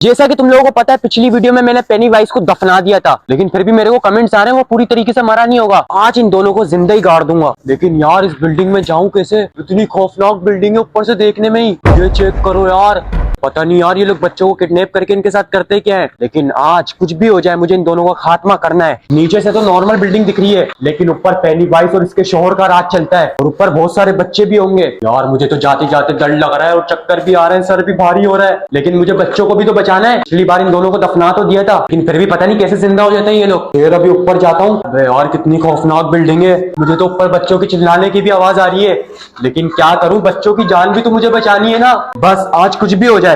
जैसा कि तुम लोगों को पता है, पिछली वीडियो में मैंने पेनीवाइज को दफना दिया था, लेकिन फिर भी मेरे को कमेंट्स आ रहे हैं वो पूरी तरीके से मरा नहीं होगा। आज इन दोनों को जिंदा ही गाड़ दूंगा। लेकिन यार इस बिल्डिंग में जाऊं कैसे? इतनी खौफनाक बिल्डिंग है ऊपर से देखने में ही। ये चेक करो यार, पता नहीं यार ये लोग बच्चों को किडनैप करके इनके साथ करते क्या है। लेकिन आज कुछ भी हो जाए मुझे इन दोनों का खात्मा करना है। नीचे से तो नॉर्मल बिल्डिंग दिख रही है, लेकिन ऊपर पेनीवाइज और इसके शोहर का राज चलता है और ऊपर बहुत सारे बच्चे भी होंगे। यार मुझे तो जाते जाते डर लग रहा है और चक्कर भी आ रहे हैं, सर भी भारी हो रहा है। लेकिन मुझे बच्चों को भी तो बचाना है। पिछली बार इन दोनों को दफना तो दिया था, लेकिन फिर भी पता नहीं कैसे जिंदा हो जाते हैं ये लोग। फिर अभी ऊपर जाता हूँ। अबे यार कितनी खौफनाक बिल्डिंग है। मुझे तो ऊपर बच्चों की चिल्लाने की भी आवाज आ रही है, लेकिन क्या करूं, बच्चों की जान भी तो मुझे बचानी है ना। बस आज कुछ भी हो जाए,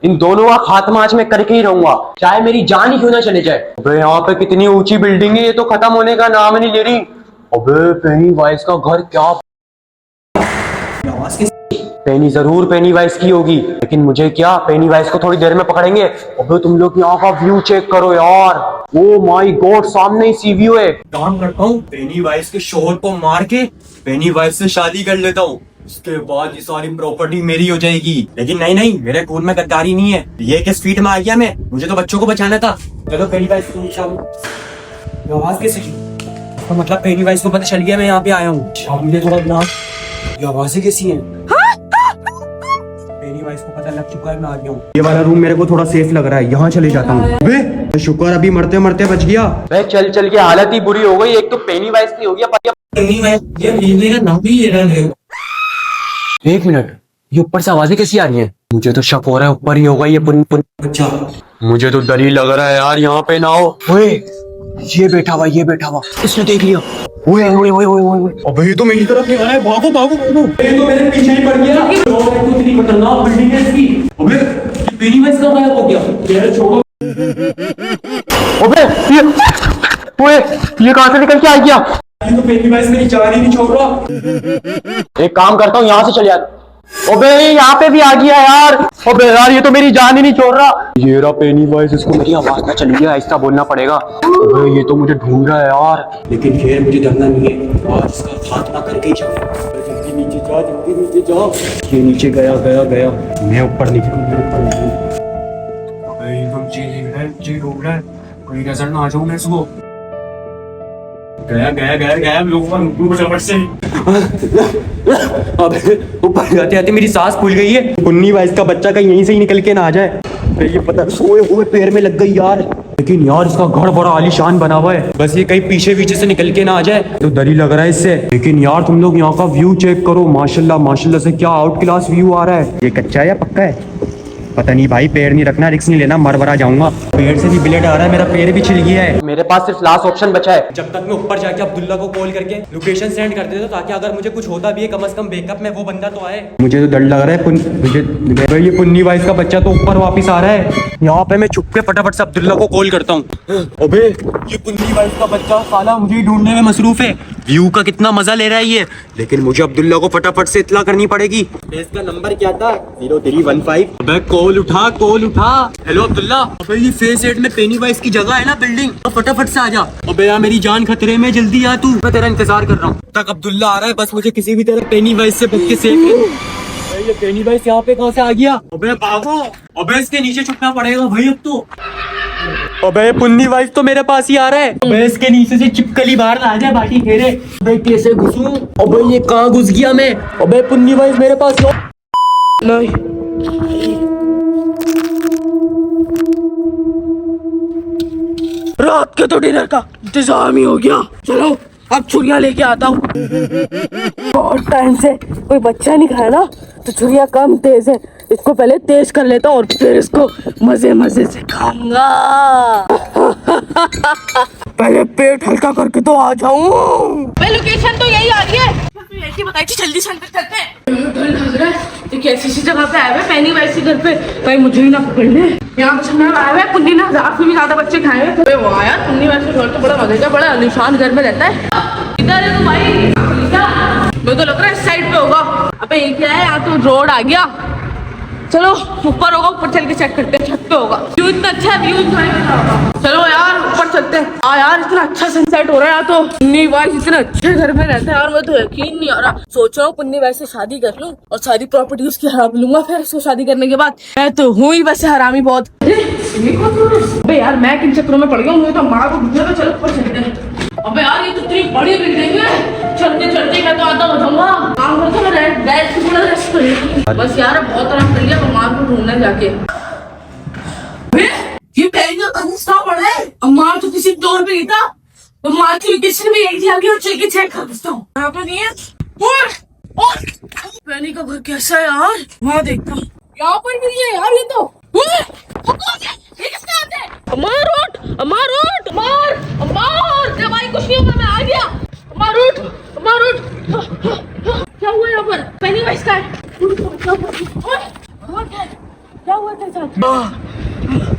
इन दोनों का खात्मा आज मैं करके ही रहूंगा, चाहे मेरी जान ही क्यों ना चले जाए। अबे यहाँ पे कितनी ऊंची बिल्डिंग है, ये तो खत्म होने का नाम नहीं ले रही। अबे पेनीवाइज का घर क्या पेनी जरूर पेनीवाइज की होगी, लेकिन मुझे क्या, पेनीवाइज को थोड़ी देर में पकड़ेंगे। अबे तुम लोग यहाँ का व्यू चेक करो यार, ओ माय गॉड, सामने ही सी व्यू है। काम करता हूँ, पेनीवाइज के शोहर को मार के पेनीवाइज से शादी कर लेता हूँ, उसके बाद ये सारी प्रॉपर्टी मेरी हो जाएगी। लेकिन नहीं नहीं, मेरे खून में गद्दारी नहीं है। ये किस फीट में आ गया मैं, मुझे तो बच्चों को बचाना था। चलो पेनीवाइज को आवाज कैसे की, तो मतलब पेनीवाइज को पता चल गया मैं यहाँ पे आया हूँ। मुझे थोड़ा ना ये आवाजें कैसी हैं? पेनीवाइज को पता लग चुका है मैं आ गया हूँ। ये वाला रूम मेरे को थोड़ा सेफ लग रहा है, यहाँ चले जाता हूँ। अबे शुक्र अभी मरते मरते बच गया। भाई चल चल के हालत ही बुरी हो गई। एक तो पेनीवाइज की हो गया, पेनीवाइज ये मिलने का नाम ही ले रहा है। एक मिनट, ये ऊपर से आवाजें कैसी आ रही हैं? मुझे तो शक हो रहा है ऊपर ही होगा ये अच्छा मुझे तो डर ही लग रहा है यार, यहाँ पे ना हो। ओए ये बैठा हुआ, ये बैठा हुआ, इसने देख लिया। ओए ओए ओए ओए ओए, अबे ये तो मेरी तरफ नहीं आ रहा है, भागो भागो भागो। ये तो मेरे पीछे ही पड़ गया। इतनी खतरनाक बिल्डिंग है इसकी। अबे ये पेनीवाइज कहाँ गायब हो गया? यार छोड़ो। अबे ओए ये कहाँ से निकल के आ गया? ये तो पेनीवाइज मेरी जान ही नहीं छोड़ रहा। एक काम करता हूँ, यहाँ से चले जाता। अबे यहाँ पे भी आ गया यार। अबे यार ये तो मेरी जान ही नहीं छोड़ रहा। ये रहा पेनीवाइज, इसको मेरी आवाज ना चली है, ऐसा बोलना पड़ेगा। अबे ये तो मुझे ढूंढ रहा है यार। लेकिन खैर मुझे डरना नहीं है, आज इसका खात्मा करके ही जाऊँ। जल्दी नीचे जा, जल्दी नीचे जा। ये नीचे गया गया गया, मैं ऊपर निकलूँ, मैं ऊपर निकलूँ। अबे एकदम चीज ढूंढ रहा है, कोई नजर ना आ जाऊँ मैं इसको। गया गया गया गया ऊपर से। अबे ऊपर जाते जाते मेरी सांस फूल गई है। पेनीवाइज का बच्चा कहीं यहीं से ही निकल के ना आ जाए। ये पता सोए हुए पैर में लग गई यार। लेकिन यार इसका घर बड़ा आलीशान बना हुआ है, बस ये कहीं पीछे पीछे से निकल के ना आ जाए तो डर ही लग रहा है इससे। लेकिन यार तुम लोग यहाँ का व्यू चेक करो, माशाल्लाह माशाल्लाह से क्या आउट क्लास व्यू आ रहा है। ये कच्चा है या पक्का है पता नहीं भाई, पैर नहीं रखना, रिस्क नहीं लेना, मर भरा जाऊंगा। पेड़ से भी ब्लेड आ रहा है, मेरा पैर भी छिल गया है। मेरे पास सिर्फ लास्ट ऑप्शन बचा है। जब तक मैं ऊपर जाके अब्दुल्ला को कॉल करके लोकेशन सेंड कर देता, ताकि अगर मुझे कुछ होता भी है कम से कम बैकअप में वो बंदा तो आए। मुझे तो डर लग रहा है, मुझे ये पेनीवाइज का बच्चा तो ऊपर वापस आ रहा है। यहाँ पे मैं छुप के फटाफट से अब्दुल्ला को कॉल करता हूँ। अबे ये पेनीवाइज का बच्चा साला मुझे ही ढूंढने में मसरूफ है। व्यू का कितना मजा ले रहा है ये, लेकिन मुझे अब्दुल्ला को फटाफट से इत्तला करनी पड़ेगी। इसका नंबर क्या था? 0315। अबे कॉल उठा, कॉल उठा। हेलो अब्दुल्ला। अबे ये फेस 8 में पेनीवाइज की जगह है ना बिल्डिंग, तो फटाफट से आ जा। अबे यार मेरी जान खतरे में, जल्दी आ तू, मैं तेरा इंतजार कर रहा हूँ। तक अब्दुल्ला आ रहा है, बस मुझे किसी भी तरह पेनीवाइज से बच के सेफ है। ये पेनीवाइज यहाँ पे कहाँ से आ गया? अबे भागो, अबे इसके नीचे छुपना पड़ेगा भाई अब तो। अबे पेनीवाइज तो मेरे पास ही आ रहा है। अबे इसके नीचे से चिपकली बाहर ना आ जाए बाकी घेरे। अबे कैसे घुसूं? अबे ये कहाँ घुस गया मैं? अबे पेनीवाइज मेरे पास नहीं। रात के तो डिनर का इंतजाम ही हो गया। चलो अब छुरिया लेके आता हूँ। बहुत टाइम से कोई बच्चा नहीं खाया ना, तो छुरिया कम तेज है, इसको पहले तेज कर लेता हूँ और फिर इसको मजे मजे से खाऊंगा। पहले पेट हल्का करके तो आ जाऊँ। लोकेशन तो यही आ रही है, ऐसी बताई थी, जल्दी चलते डर लग रहा है। एक ऐसी सी जगह पे आए हुए पेनीवाइज के घर पे, भाई मुझे ही ना पकड़ ले। यहाँ पे चलने आए हुए पुन्नी ना 1000 से भी ज्यादा बच्चे खाए हुए। वाह यार, पेनीवाइज के घर तो बड़ा मजे का, बड़ा आलीशान घर में रहता है। इधर है तो भाई, मुझे तो लग रहा है इस साइड पे होगा। अबे ये क्या है, यहाँ तो रोड आ गया। चलो ऊपर होगा, ऊपर चल के चेक करते हैं, छत पे होगा। व्यू इतना अच्छा है, व्यू होगा। चलो यार ऊपर चलते हैं। यार इतना अच्छा सनसेट हो रहा है यहाँ तो। पुन्नी भाई इतने अच्छे घर में रहते हैं यार, मैं तो यकीन नहीं आ रहा। सोच रहा हूँ पुन्नी भाई से शादी कर लूँ और सारी प्रॉपर्टी उसकी हड़प लूंगा, फिर उसको शादी करने के बाद। मैं तो हूँ ही वैसे हरामी बहुत। अबे यार मैं किन चक्करों में पड़ गया, मुझे तो माँ को ढूंढने में। चलो ऊपर चलते हैं। अबे यार ये तो इतनी बड़ी बिल्डिंग है, चलते चलते मैं तो आधा हो जाऊंगा। काम करता मैं बैठ के थोड़ा रेस्ट कर। बस यार बहुत आराम कर लिया, माँ को ढूंढने जाके। ये पहले का पड़ा है, माँ तो किसी डोर पे नहीं था, तो माँ की लोकेशन में यही आगे और चल के चेक कर सकता हूँ। यहाँ पे नहीं है। और पैनी का घर कैसा है यार, वहाँ देखता हूँ। यहाँ पर भी नहीं है यार ये तो। ये किसका हाथ है? अमार उठ, अमार उठ, अमार, अमार। जब आई कुछ नहीं होगा, मैं आ गया। अमार उठ, अमार उठ। क्या हुआ यहाँ पर? पैनी वाइस का है। क्या हुआ तेरे साथ?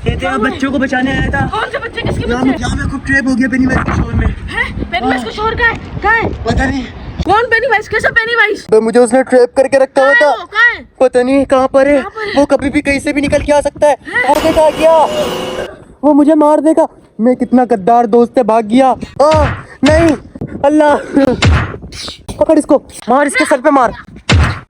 ये तेरा बच्चों को बचाने आया था। कौन से बच्चे? किसके बच्चे? यहाँ मैं खूब ट्रैप हो गया पेनीवाइज के शोर में। हैं? पेनीवाइज का शोर कहाँ है? कहाँ है? पता नहीं। कौन पेनीवाइज? कैसा पेनीवाइज? तो मुझे उसने ट्रैप करके रखा हुआ था। कहाँ है? पता नहीं कहाँ पर है। वो कभी भी कहीं से भी निकल के आ सकता है। वो देखा क्या? वो मुझे मार देगा। मैं कितना गद्दार दोस्त है, भाग गया। नहीं, अल्लाह पकड़ इसको, मार इसके सर पे मार।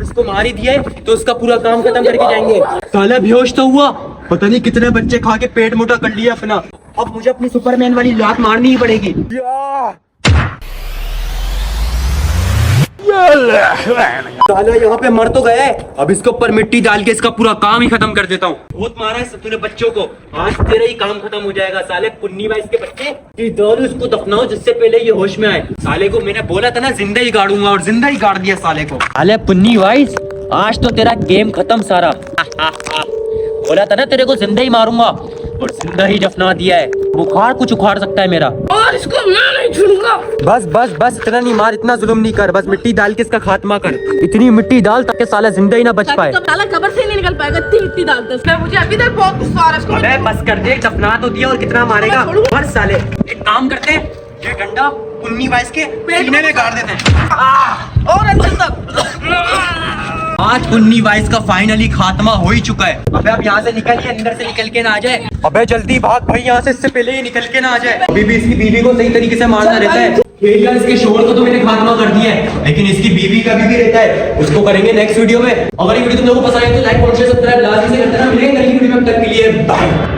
इसको मार ही दिया है तो उसका पूरा काम खत्म करके जाएंगे। साला बेहोश तो हुआ, पता नहीं कितने बच्चे खा के पेट मोटा कर लिया अपना। अब मुझे अपनी सुपरमैन वाली लात मारनी ही पड़ेगी। साला यहाँ पे मर तो गया है, अब इसके ऊपर मिट्टी डाल के इसका पूरा काम ही खत्म कर देता हूँ। बहुत मारा है तूने बच्चों को, आज तेरा ही काम खत्म हो जाएगा। साले पुन्नी भाई इसके बच्चे कि दोनों इसको दफनाओ जिससे पहले ये होश में आए। साले को मैंने बोला था ना जिंदा ही गाड़ूंगा, और जिंदा ही गाड़ दिया साले को। साले पुन्नी भाई आज तो तेरा गेम खत्म सारा। बोला था ना तेरे को जिंदा ही मारूंगा, और जिंदा ही दफना दिया है। बुखार कुछ उखाड़ सकता है मेरा। और इसको मैं नहीं छोड़ूंगा। बस बस बस, इतना नहीं मार, इतना जुल्म नहीं कर। बस मिट्टी डाल के इसका खात्मा कर। इतनी मिट्टी डाल ताकि साला जिंदा ही ना बच पाए। साला कब्र से नहीं निकल पाएगा, इतनी मिट्टी डालते उसमें। मुझे अभी तक बहुत गुस्सा आ रहा है इसको। अबे बस कर दे, दफना तो दिया और कितना मारेगा। मर साले। एक काम करते हैं, ये डंडा पुन्नी वाइस के सीने में गाड़ देते हैं। और अंदर तक। आज पुन्नी वाइस का फाइनली खात्मा हो ही चुका है। अबे अब यहाँ से निकलिए, अंदर से निकल के ना आ जाए। अबे जल्दी भाग भाई यहाँ से, इससे पहले ही निकल के ना आ जाए। अभी भी इसकी बीवी को सही तरीके से मारना रहता है। ठीक है, इसके शोर को तो मैंने खात्मा कर दिया है, लेकिन इसकी बीवी का भी रहता है, उसको करेंगे नेक्स्ट वीडियो में। अगर ये वीडियो तुम लोगों को पसंद आए तो लाइक और शेयर सब्सक्राइब लाजमी से करते रहना। मिलेंगे नई वीडियो में, तब तक के लिए बाय।